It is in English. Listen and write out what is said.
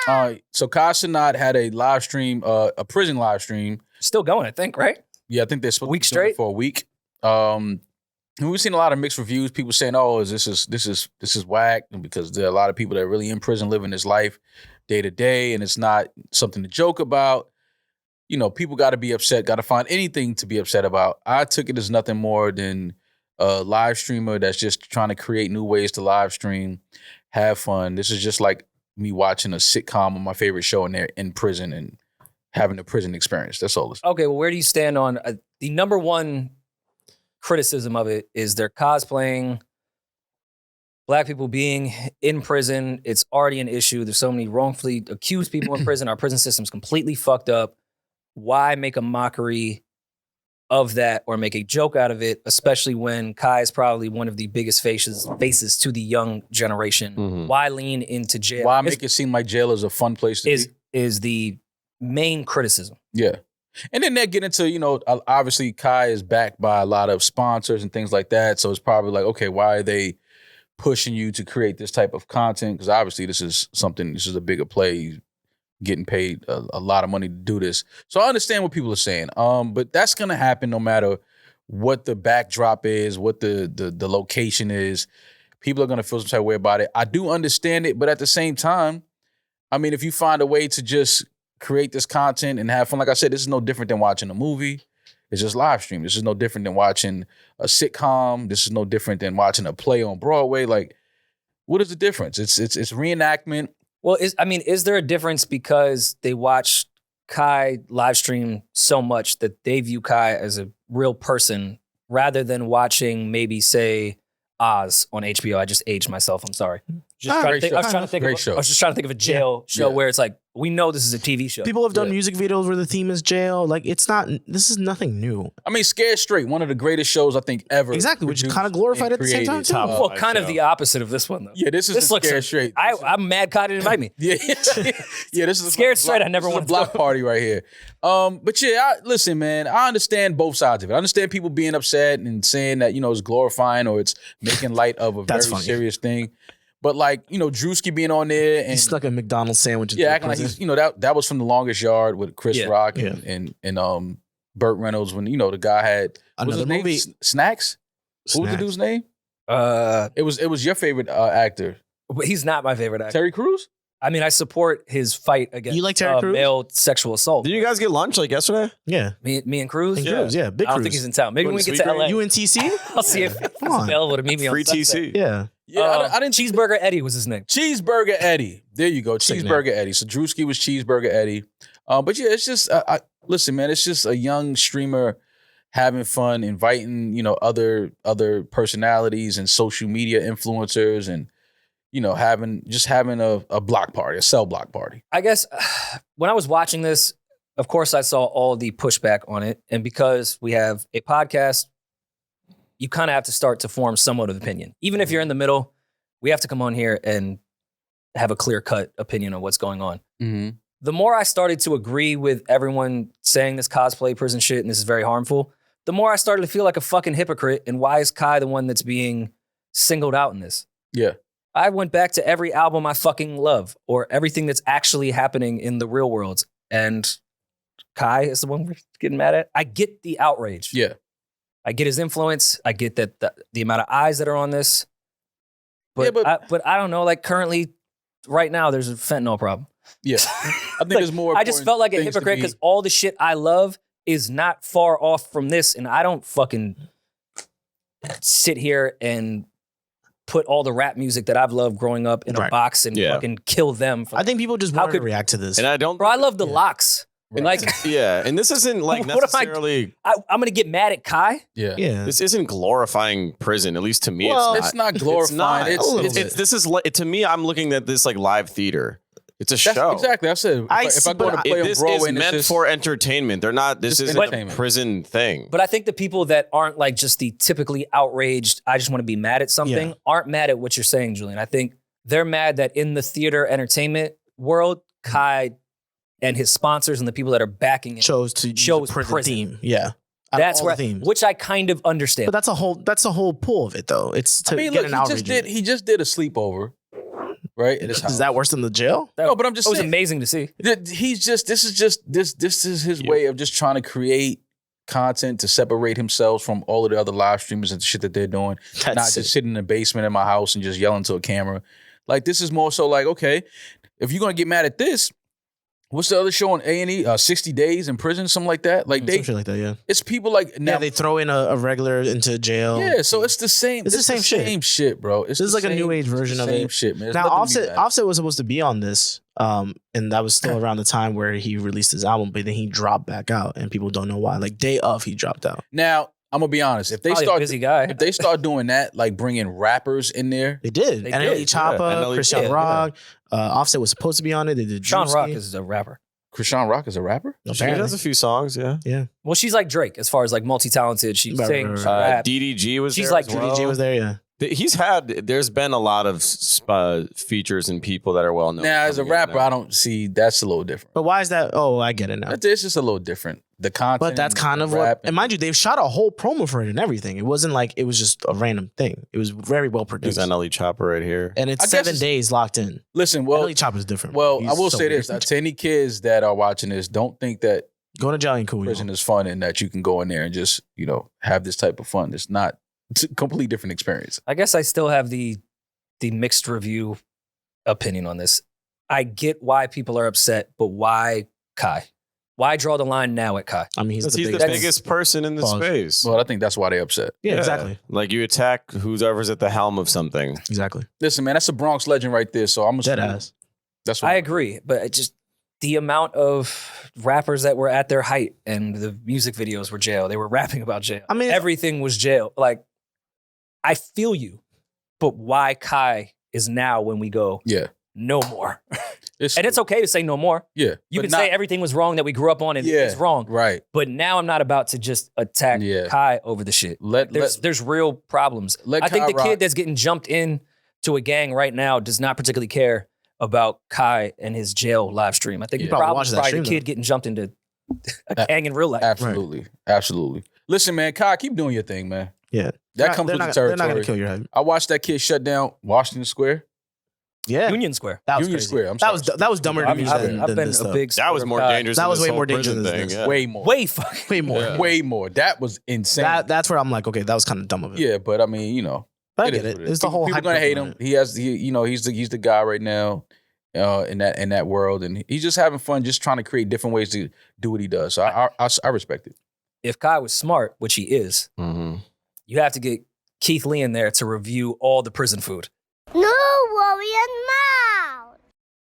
So Cenat had a live stream, a prison live stream. Still going, I think, right? Yeah, I think they're supposed Week to be doing it straight? for a week. And we've seen a lot of mixed reviews. People saying, "Oh, this is whack," because there are a lot of people that are really in prison living this life day to day, and it's not something to joke about. You know, people got to be upset, got to find anything to be upset about. I took it as nothing more than a live streamer that's just trying to create new ways to live stream, have fun. This is just like me watching a sitcom on my favorite show and they're in prison and having a prison experience. That's all. Okay, well, where do you stand on the number one criticism of it is they're cosplaying, Black people being in prison. It's already an issue. There's so many wrongfully accused people in prison. Our prison system's completely fucked up. Why make a mockery of that or make a joke out of it, especially when Kai is probably one of the biggest faces to the young generation? Mm-hmm. Why lean into jail? Why make it seem like jail is a fun place to be? Is the main criticism. Yeah. And then they get into, you know, obviously Kai is backed by a lot of sponsors and things like that. So it's probably like, okay, why are they pushing you to create this type of content? Because obviously this is a bigger play, getting paid a lot of money to do this. So I understand what people are saying. But that's going to happen no matter what the backdrop is, what the location is. People are going to feel some type of way about it. I do understand it, but at the same time, I mean, if you find a way to just create this content and have fun. Like I said, this is no different than watching a movie. It's just live stream. This is no different than watching a sitcom. This is no different than watching a play on Broadway. Like, what is the difference? It's reenactment. Well, is there a difference because they watch Kai live stream so much that they view Kai as a real person rather than watching maybe, say, Oz on HBO? I just aged myself. I'm sorry. I was just trying to think of a jail show where it's like, we know this is a TV show. People have done music videos where the theme is jail. Like, this is nothing new. I mean, Scared Straight, one of the greatest shows I think ever. Exactly, which is kind of glorified at the same time, too. Well, kind of the opposite of this one, though. Yeah, this Scared Straight. I'm mad Kai didn't invite me. Yeah, this is Scared Straight. I never want went to block party right here. But yeah, listen, man, I understand both sides of it. I understand people being upset and saying that, you know, it's glorifying or it's making light of a very serious thing. But like, you know, Drewski being on there and he stuck a McDonald's sandwich. Yeah, acting like he's, you know, that was from The Longest Yard with Chris Rock and Burt Reynolds when, you know, the guy had another movie. Snacks? What was the dude's name? It was your favorite actor. But he's not my favorite actor. Terry Crews? I mean, I support his fight against male sexual assault. Did you guys get lunch like yesterday? Yeah. Me and Cruz? Big Cruz. I don't think he's in town. Maybe when we get to LA. UNTC? I'll see if he's available to meet me on Free TC. Yeah. Yeah, I didn't. Cheeseburger Eddie was his name. Cheeseburger Eddie. There you go. Cheeseburger Eddie. So Drewski was Cheeseburger Eddie. But yeah, it's just, listen, man, it's just a young streamer having fun, inviting, you know, other personalities and social media influencers and, you know, having a block party, a cell block party. I guess when I was watching this, of course, I saw all the pushback on it. And because we have a podcast, you kind of have to start to form somewhat of opinion. Even if you're in the middle, we have to come on here and have a clear-cut opinion on what's going on. Mm-hmm. The more I started to agree with everyone saying this cosplay prison shit and this is very harmful, the more I started to feel like a fucking hypocrite. And why is Kai the one that's being singled out in this? Yeah. I went back to every album I fucking love or everything that's actually happening in the real world. And Kai is the one we're getting mad at. I get the outrage. Yeah. I get his influence. I get that the amount of eyes that are on this. But, but I don't know, like currently, right now, there's a fentanyl problem. Yeah. I think there's more. I just felt like a hypocrite because all the shit I love is not far off from this. And I don't fucking sit here and put all the rap music that I've loved growing up in a box and fucking kill them. I think people just want to react to this. And I don't. Bro, I love the locks. Right. Like, yeah, and this isn't like necessarily. I'm gonna get mad at Kai. Yeah. This isn't glorifying prison, at least to me. Well, it's not glorifying. This is to me. I'm looking at this like live theater. It's a show. Exactly. I said if I go to play on Broadway, is meant for entertainment. They're not. This isn't a prison thing. But I think the people that aren't like just the typically outraged, I just want to be mad at something, aren't mad at what you're saying, Julian. I think they're mad that in the theater entertainment world, Kai and his sponsors and the people that are backing it chose prison theme. Yeah. That's where, which I kind of understand. But that's the whole pull of it, though. It's to get an outrage. He just did a sleepover, right? In his house. Is that worse than the jail? No, but I'm just That was saying. amazing to see. This is his way of just trying to create content to separate himself from all of the other live streamers and the shit that they're doing. Not just sitting in the basement in my house and just yelling to a camera. Like, this is more so like, okay, if you're gonna get mad at this, what's the other show on A&E? 60 Days in Prison, something like that. Like Some shit like that, yeah. it's people like now. Yeah, they throw in a regular into jail. Yeah, so it's the same. It's the same shit. Same shit, bro. It's This is the like a new age version of same it. shit, man. There's Now nothing to be mad at. Offset was supposed to be on this, and that was still around the time where he released his album, but then he dropped back out, and people don't know why. Like day of, he dropped out. Now I'm gonna be honest. If they Probably a start, busy guy. if they start doing that, like bringing rappers in there, They did. They NLE did, Choppa, NLE Christian did, Rock, Offset was supposed to be on it. They did Sean Juicy. Rock is a rapper. Krishan Rock is a rapper. She Apparently. has a few songs, yeah. Well, she's like Drake as far as like multi-talented. She Right, sings, right, she right. raps. DDG was She's there like as well. DDG was there, yeah. There's been a lot of features and people that are well known. Now, as a coming in rapper, now. I don't see that's a little different. But why is that? Oh, I get it now. It's just a little different. The content, But that's kind of what, and mind you, they've shot a whole promo for it and everything. It wasn't like it was just a random thing. It was very well There's produced. NLE Chopper right here. And it's I guess 7 it's- days locked in. Listen, well, NLE Chopper's different. well, He's I will so say this weird. to any kids that are watching this: don't think that Going to jail ain't cool. prison is fun and that you can go in there and just have this type of fun. It's not. It's a completely different experience. I guess I still have the mixed review opinion on this. I get why people are upset, but why Kai? Why draw the line now at Kai? I mean, he's Because the he's the biggest. biggest person in the Pause. space. Well, I think that's why they're upset. Yeah, exactly. Like you attack whoever's at the helm of something. Exactly. Listen, man, that's a Bronx legend right there. So I'm Dead assuming ass. that's what I agree, but it just the amount of rappers that were at their height and the music videos were jail. They were rapping about jail. I mean, everything was jail. Like, I feel you, but why Kai is now when we go Yeah, no more? it's And it's okay to say no more. Yeah, You but can not- say everything was wrong that we grew up on and Yeah, it's wrong. right. But now I'm not about to just attack Yeah. Kai over the shit. There's real problems. Let I think Kai the rock. kid that's getting jumped in to a gang right now does not particularly care about Kai and his jail live stream. I think Yeah. the Probably problem watch is that probably stream, the kid getting jumped into a A- gang in real life. Absolutely, absolutely. Listen, man, Kai, keep doing your thing, man. Yeah. That comes they're with the not, territory. They're not going to kill your head. I watched that kid shut down Washington Square, Yeah. Union Square. That was Union crazy. Square. I'm That was sorry. dumber I've, reviews I've than, been, I've than been this a stuff. big That was supporter of more Kai. dangerous. That than was this way whole more dangerous prison than thing, this. yeah. way more, Way fucking. Way more. Yeah. way more. That was insane. That's where I'm like, okay, that was kind of dumb of it. Yeah, but I mean, But I it get is it. what It's the whole people hype gonna hate around him. it. He's the guy right now, in that world, and he's just having fun, just trying to create different ways to do what he does. So I respect it. If Kai was smart, which he is, Mhm. you have to get Keith Lee in there to review all the prison food. NewRoryAndMal.